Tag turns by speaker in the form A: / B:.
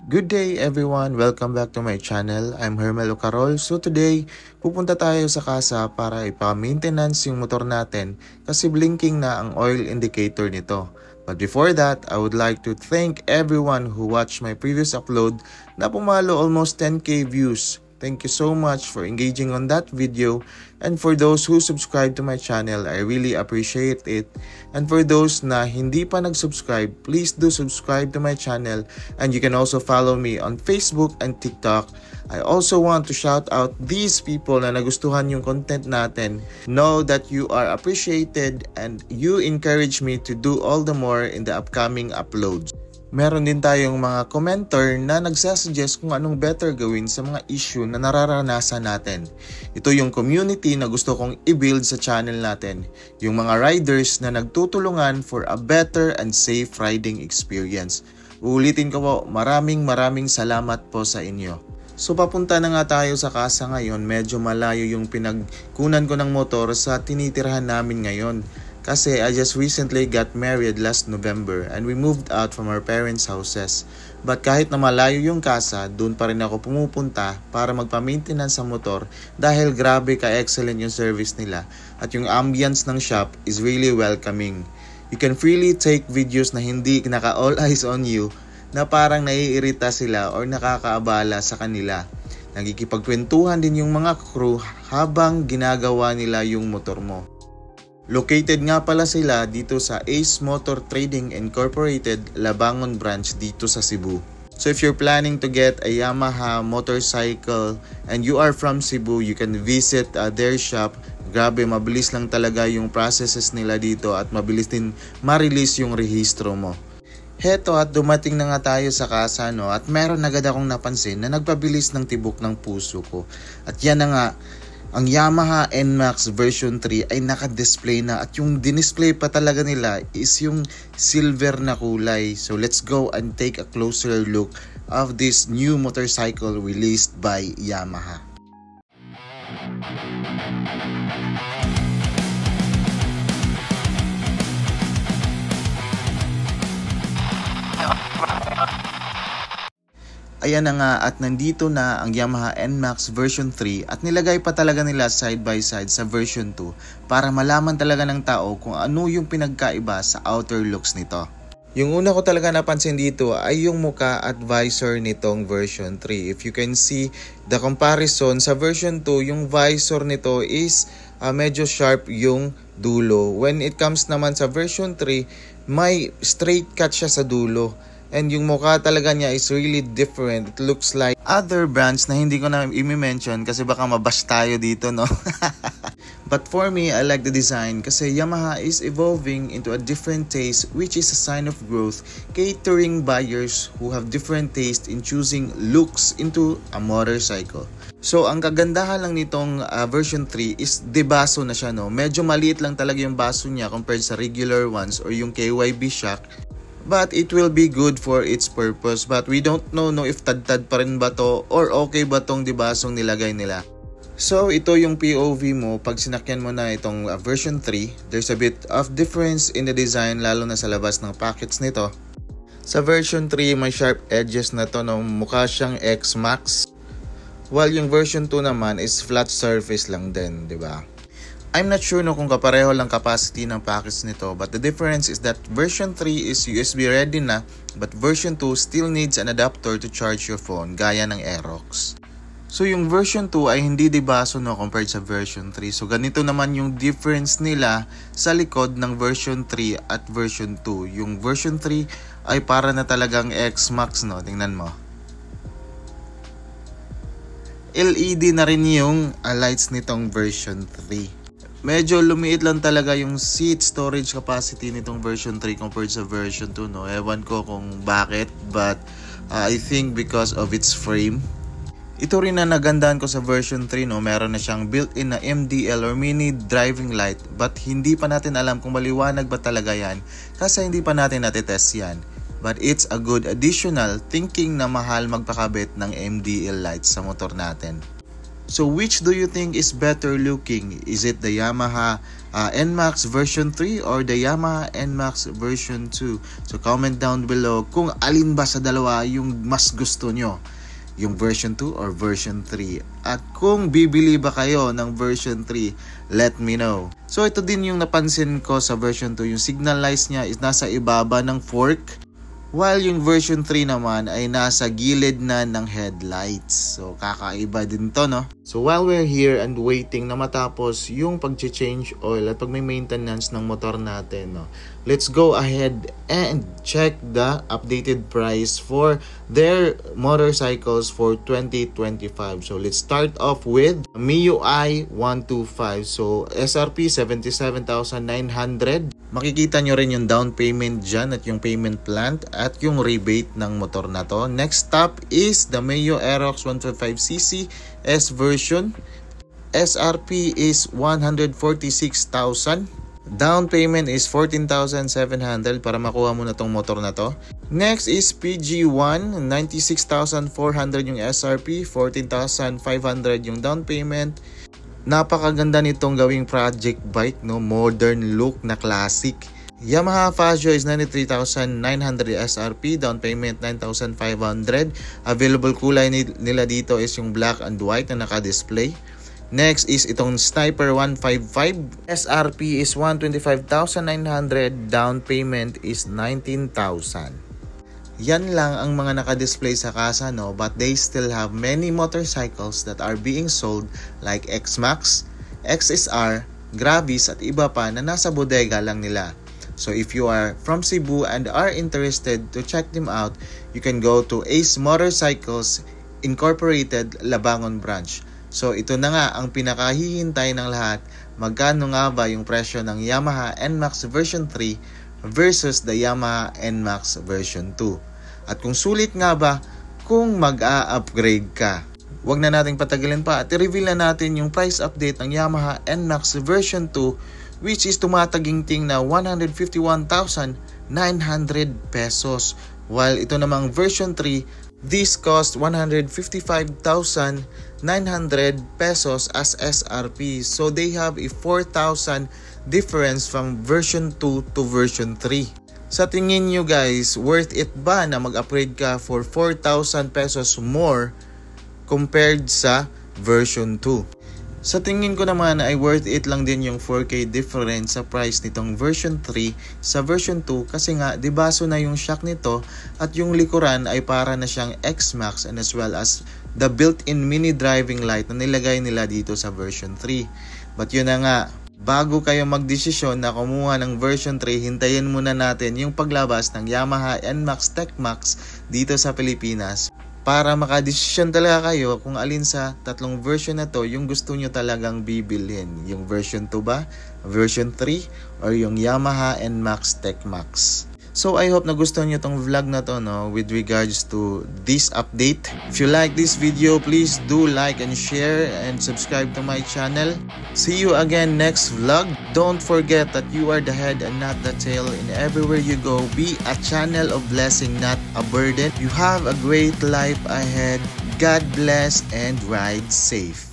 A: Good day everyone! Welcome back to my channel. I'm Hermel Ocarol. So today, pupunta tayo sa casa para ipa-maintenance yung motor natin kasi blinking na ang oil indicator nito. But before that, I would like to thank everyone who watched my previous upload na pumalo almost 10k views. Thank you so much for engaging on that video, and for those who subscribe to my channel, I really appreciate it. And for those na hindi pa nag-subscribe, please do subscribe to my channel, and you can also follow me on Facebook and TikTok. I also want to shout out these people na nagustuhan yung content natin. Know that you are appreciated and you encourage me to do all the more in the upcoming uploads. Meron din tayong mga commenter na nagsasuggest kung anong better gawin sa mga issue na nararanasan natin. Ito yung community na gusto kong i-build sa channel natin. Yung mga riders na nagtutulungan for a better and safe riding experience. Uulitin ko po, maraming salamat po sa inyo. So papunta na nga tayo sa casa ngayon. Medyo malayo yung pinagkunan ko ng motor sa tinitirhan namin ngayon. Kasi I just recently got married last November and we moved out from our parents' houses. But kahit na malayo yung casa, doon pa rin ako pumupunta para magpa-maintenance sa motor dahil grabe ka-excellent yung service nila at yung ambience ng shop is really welcoming. You can freely take videos na hindi naka-all eyes on you na parang naiirita sila or nakakaabala sa kanila. Nagkikipagkwentuhan din yung mga crew habang ginagawa nila yung motor mo. Located nga pala sila dito sa Ace Motor Trading Incorporated, Labangon branch dito sa Cebu. So if you're planning to get a Yamaha motorcycle and you are from Cebu, you can visit their shop. Grabe, mabilis lang talaga yung processes nila dito at mabilis din ma-release yung rehistro mo. Heto at dumating na nga tayo sa casa at meron agad akong napansin na nagpabilis ng tibok ng puso ko. At yan na nga, ang Yamaha NMAX version 3 ay naka-display na at yung dinisplay pa talaga nila is yung silver na kulay. So let's go and take a closer look of this new motorcycle released by Yamaha. Ayan na nga at nandito na ang Yamaha NMAX version 3 at nilagay pa talaga nila side by side sa version 2 para malaman talaga ng tao kung ano yung pinagkaiba sa outer looks nito. Yung una ko talaga napansin dito ay yung muka at visor nitong version 3. If you can see the comparison sa version 2, yung visor nito is medyo sharp yung dulo. When it comes naman sa version 3, may straight cut siya sa dulo. And yung mukha talaga niya is really different. It looks like other brands na hindi ko na i-mention kasi baka mabash tayo dito, no? But for me, I like the design kasi Yamaha is evolving into a different taste, which is a sign of growth, catering buyers who have different taste in choosing looks into a motorcycle. So ang kagandahan lang nitong version 3 is debaso na siya, no? Medyo maliit lang talaga yung baso niya compared sa regular ones or yung KYB shock. But it will be good for its purpose. But we don't know if tad-tad pa rin ba to or okay ba tong dibasong nilagay nila. So ito yung POV mo pag sinakyan mo na itong version 3. There's a bit of difference in the design lalo na sa labas ng packets nito. Sa version 3 may sharp edges na to, no? Mukha siyang X-Max. While yung version 2 naman is flat surface lang din, di ba? I'm not sure kung kapareho lang capacity ng packets nito, but the difference is that version 3 is USB ready na, but version 2 still needs an adapter to charge your phone gaya ng Aerox. So yung version 2 ay hindi dibaso, no, compared sa version 3. So ganito naman yung difference nila sa likod ng version 3 at version 2. Yung version 3 ay para na talagang X-Max, no? Tingnan mo. LED na rin yung lights nitong version 3. Medyo lumiit lang talaga yung seat storage capacity nitong version 3 compared sa version 2, no? Ewan ko kung bakit, but I think because of its frame. Ito rin na nagandahan ko sa version 3, no? Meron na siyang built-in na MDL or mini driving light, but hindi pa natin alam kung maliwanag ba talaga yan kasi hindi pa natin natitest yan. But it's a good additional, thinking na mahal magpakabit ng MDL lights sa motor natin. So which do you think is better looking? Is it the Yamaha NMAX version 3 or the Yamaha NMAX version 2? So comment down below kung alin ba sa dalawa yung mas gusto nyo, yung version 2 or version 3. At kung bibili ba kayo ng version 3, let me know. So ito din yung napansin ko sa version 2, yung signal lights niya is nasa ibaba ng fork, while yung version 3 naman ay nasa gilid na ng headlights. So kakaiba din to, no? So while we're here and waiting na matapos yung pag-change oil at pag may maintenance ng motor natin, no, let's go ahead and check the updated price for their motorcycles for 2025. So let's start off with MIUI 125. So SRP 77,900. Makikita nyo rin yung down payment dyan at yung payment plan at yung rebate ng motor na to. Next up is the Mio Aerox 125cc S version. SRP is 146,000. Down payment is 14,700 para makuha mo na tong motor na to. Next is PG1, 96,400 yung SRP, 14,500 yung down payment. Napakaganda nitong gawing project bike, no? Modern look na classic. Yamaha Fazio is 93,900 SRP, down payment 9,500. Available kulay nila dito is yung black and white na naka-display. Next is itong Sniper 155. SRP is 125,900, down payment is 19,000. Yan lang ang mga naka-display sa kasa, no? But they still have many motorcycles that are being sold like X-Max, XSR, Gravis at iba pa na nasa bodega lang nila. So if you are from Cebu and are interested to check them out, you can go to Ace Motorcycles Incorporated Labangon branch. So ito na nga ang pinakahihintay ng lahat. Magkano nga ba yung presyo ng Yamaha NMAX version 3 versus the Yamaha NMAX version 2? At kung sulit nga ba kung mag-a-upgrade ka? Huwag na nating patagalin pa at i-reveal na natin yung price update ng Yamaha NMAX version 2, which is tumataginting na 151,900 pesos. While ito namang version 3, this cost 155,900 pesos as SRP. So they have a 4,000 difference from version 2 to version 3. Sa tingin nyo guys, worth it ba na mag-upgrade ka for 4,000 pesos more compared sa version 2? Sa tingin ko naman ay worth it lang din yung 4K difference sa price nitong version 3 sa version 2 kasi nga dibaso na yung shock nito at yung likuran ay para na siyang X-Max and as well as the built-in mini driving light na nilagay nila dito sa version 3. But yun na nga, bago kayo magdesisyon na kumuha ng version 3, hintayin muna natin yung paglabas ng Yamaha NMAX TechMax dito sa Pilipinas para makadesisyon talaga kayo kung alin sa tatlong version na to yung gusto nyo talagang bibilhin. Yung version 2 ba, version 3, or yung Yamaha NMAX TechMax. So I hope nagustuhan nyo tong vlog na to, no, with regards to this update. If you like this video, please do like and share and subscribe to my channel. See you again next vlog. Don't forget that you are the head and not the tail. And everywhere you go, be a channel of blessing, not a burden. You have a great life ahead. God bless and ride safe.